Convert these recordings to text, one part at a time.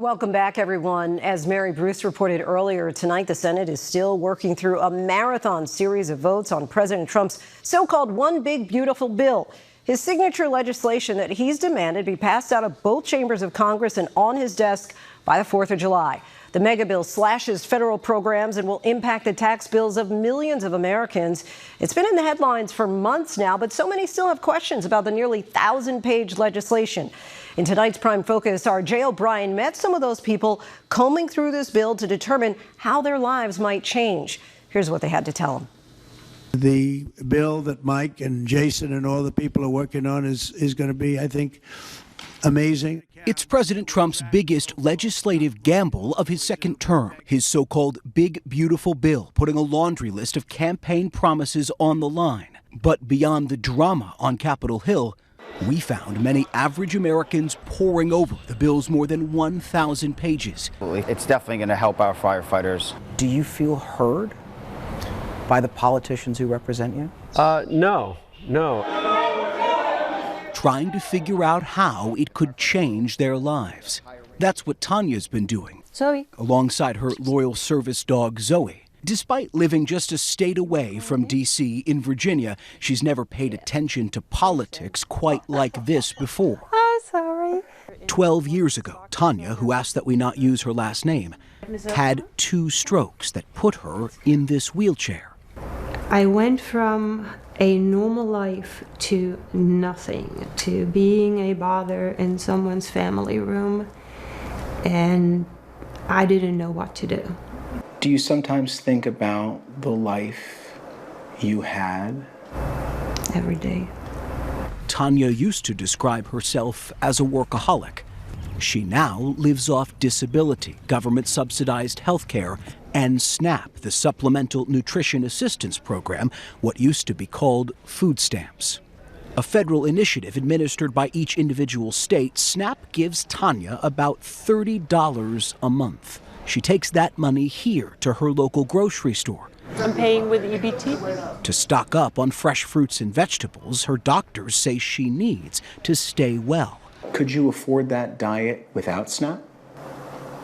Welcome back, everyone. As Mary Bruce reported earlier tonight, the Senate is still working through a marathon series of votes on President Trump's so-called One Big Beautiful Bill. His signature legislation that he's demanded be passed out of both chambers of Congress and on his desk by the 4th of July. The mega bill slashes federal programs and will impact the tax bills of millions of Americans. It's been in the headlines for months now, but so many still have questions about the nearly 1,000-page legislation. In tonight's Prime Focus, our Jay O'Brien met some of those people combing through this bill to determine how their lives might change. Here's what they had to tell him. The bill that Mike and Jason and all the people are working on is going to be, I think, amazing. It's President Trump's biggest legislative gamble of his second term, his so-called Big Beautiful Bill, putting a laundry list of campaign promises on the line. But beyond the drama on Capitol Hill, we found many average Americans poring over the bill's more than 1,000 pages. It's definitely going to help our firefighters. Do you feel heard by the politicians who represent you? No. Trying to figure out how it could change their lives. That's what Tanya's been doing, Zoe, alongside her loyal service dog, Zoe. Despite living just a state away from D.C. in Virginia, she's never paid attention to politics quite like this before. I'm sorry. 12 years ago, Tanya, who asked that we not use her last name, had 2 strokes that put her in this wheelchair. I went from a normal life to nothing, to being a bother in someone's family room, and I didn't know what to do. Do you sometimes think about the life you had? Every day. Tanya used to describe herself as a workaholic. She now lives off disability, government-subsidized health care, and SNAP, the Supplemental Nutrition Assistance Program, what used to be called food stamps. A federal initiative administered by each individual state, SNAP gives Tanya about $30 a month. She takes that money here to her local grocery store. I'm paying with EBT. To stock up on fresh fruits and vegetables her doctors say she needs to stay well. Could you afford that diet without SNAP?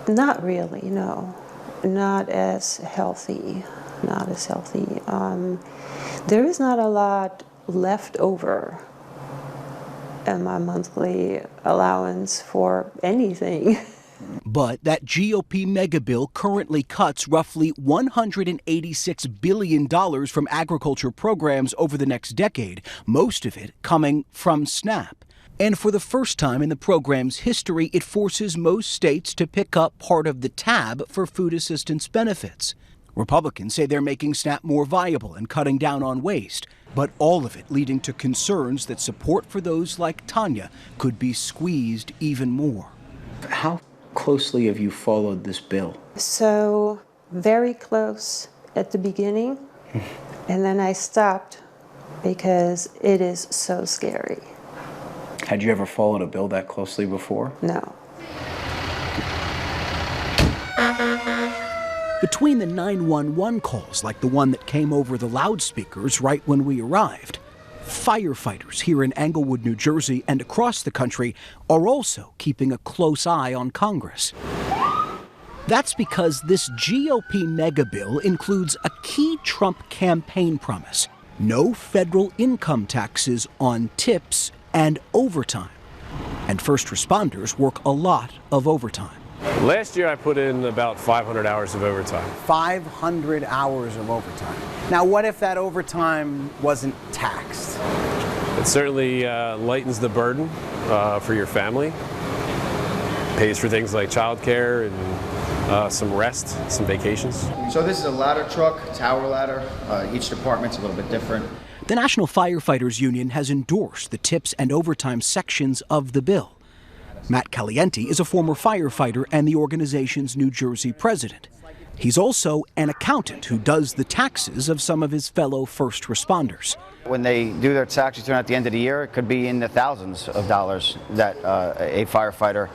Not really, no. Not as healthy. There is not a lot left over in my monthly allowance for anything. But that GOP mega bill currently cuts roughly $186 billion from agriculture programs over the next decade, most of it coming from SNAP. And for the first time in the program's history, it forces most states to pick up part of the tab for food assistance benefits. Republicans say they're making SNAP more viable and cutting down on waste, but all of it leading to concerns that support for those like Tanya could be squeezed even more. How closely have you followed this bill? So, very close at the beginning, and then I stopped because it is so scary. Had you ever followed a bill that closely before? No. Between the 911 calls, like the one that came over the loudspeakers right when we arrived, firefighters here in Englewood, New Jersey, and across the country are also keeping a close eye on Congress. That's because this GOP mega bill includes a key Trump campaign promise: no federal income taxes on tips and overtime. And first responders work a lot of overtime. Last year I put in about 500 hours of overtime. 500 hours of overtime. Now, what if that overtime wasn't taxed? It certainly lightens the burden for your family. Pays for things like childcare and some rest, some vacations. So this is a ladder truck, tower ladder. Each department's a little bit different. The National Firefighters Union has endorsed the tips and overtime sections of the bill. Matt Caliente is a former firefighter and the organization's New Jersey president. He's also an accountant who does the taxes of some of his fellow first responders. When they do their tax return at the end of the year, it could be in the thousands of dollars that a firefighter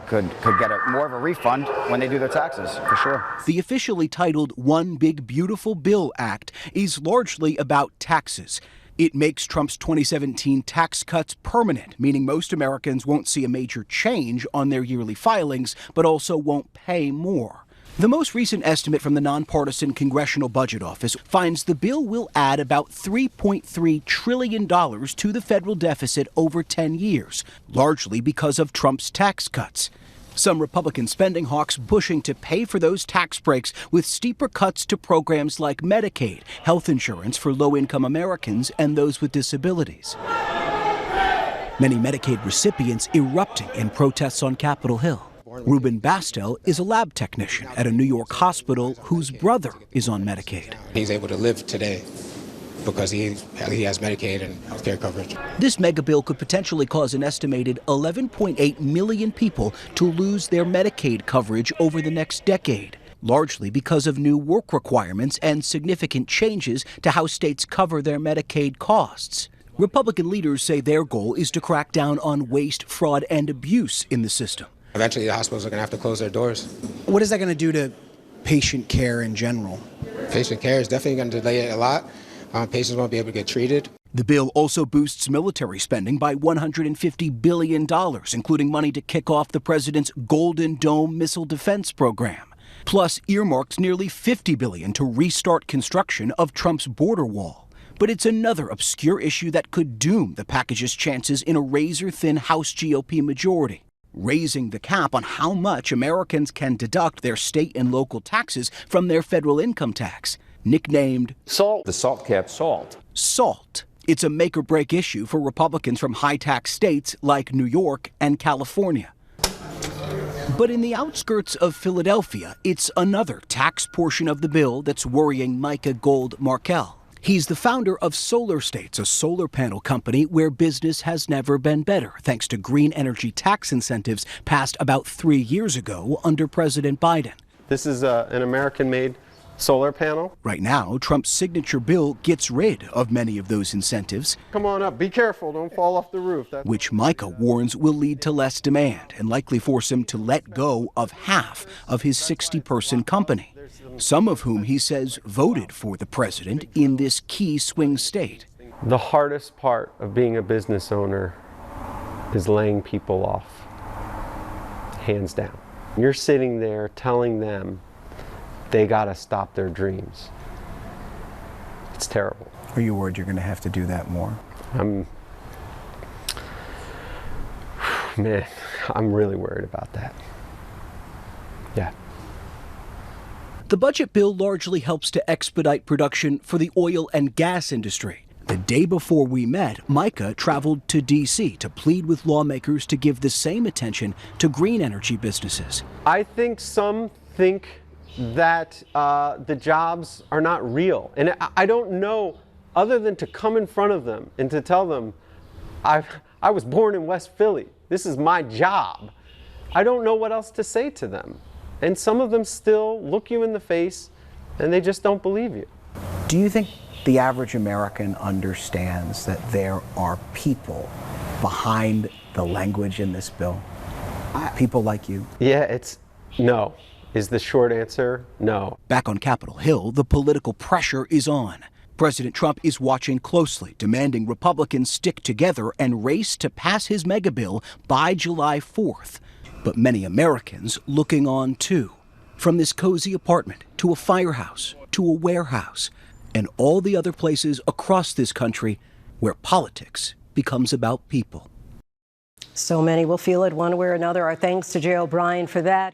could get more of a refund when they do their taxes, for sure. The officially titled One Big Beautiful Bill Act is largely about taxes. It makes Trump's 2017 tax cuts permanent, meaning most Americans won't see a major change on their yearly filings, but also won't pay more. The most recent estimate from the nonpartisan Congressional Budget Office finds the bill will add about $3.3 trillion to the federal deficit over 10 years, largely because of Trump's tax cuts. Some Republican spending hawks pushing to pay for those tax breaks with steeper cuts to programs like Medicaid, health insurance for low-income Americans, and those with disabilities. Many Medicaid recipients erupting in protests on Capitol Hill. Ruben Bastel is a lab technician at a New York hospital whose brother is on Medicaid. He's able to live today because he has Medicaid and health care coverage. This mega bill could potentially cause an estimated 11.8 million people to lose their Medicaid coverage over the next decade, largely because of new work requirements and significant changes to how states cover their Medicaid costs. Republican leaders say their goal is to crack down on waste, fraud, and abuse in the system. Eventually, the hospitals are going to have to close their doors. What is that going to do to patient care in general? Patient care is definitely going to delay it a lot. Patients won't be able to get treated. The bill also boosts military spending by $150 billion, including money to kick off the president's Golden Dome missile defense program. Plus, earmarks nearly $50 billion to restart construction of Trump's border wall. But it's another obscure issue that could doom the package's chances in a razor-thin House GOP majority, raising the cap on how much Americans can deduct their state and local taxes from their federal income tax, nicknamed SALT. The SALT cap. SALT. It's a make-or-break issue for Republicans from high-tax states like New York and California. But in the outskirts of Philadelphia, it's another tax portion of the bill that's worrying Micah Gold Markell. He's the founder of Solar States, a solar panel company where business has never been better, thanks to green energy tax incentives passed about 3 years ago under President Biden. This is an American-made solar panel. Right now, Trump's signature bill gets rid of many of those incentives. Come on up. Be careful. Don't fall off the roof. Which Micah warns will lead to less demand and likely force him to let go of half of his 60-person company, some of whom he says voted for the president in this key swing state. The hardest part of being a business owner is laying people off, hands down. You're sitting there telling them they got to stop their dreams. It's terrible. Are you worried you're going to have to do that more? Man, I'm really worried about that. Yeah. The budget bill largely helps to expedite production for the oil and gas industry. The day before we met, Micah traveled to D.C. to plead with lawmakers to give the same attention to green energy businesses. I think some think that the jobs are not real. And I don't know, other than to come in front of them and to tell them, I was born in West Philly. This is my job. I don't know what else to say to them. And some of them still look you in the face and they just don't believe you. Do you think the average American understands that there are people behind the language in this bill? People like you? Yeah, no. Is the short answer no. Back on Capitol Hill, the political pressure is on. President Trump is watching closely, demanding Republicans stick together and race to pass his mega bill by July 4th. But many Americans looking on too. From this cozy apartment to a firehouse to a warehouse and all the other places across this country where politics becomes about people. So many will feel it one way or another. Our thanks to Jay O'Brien for that.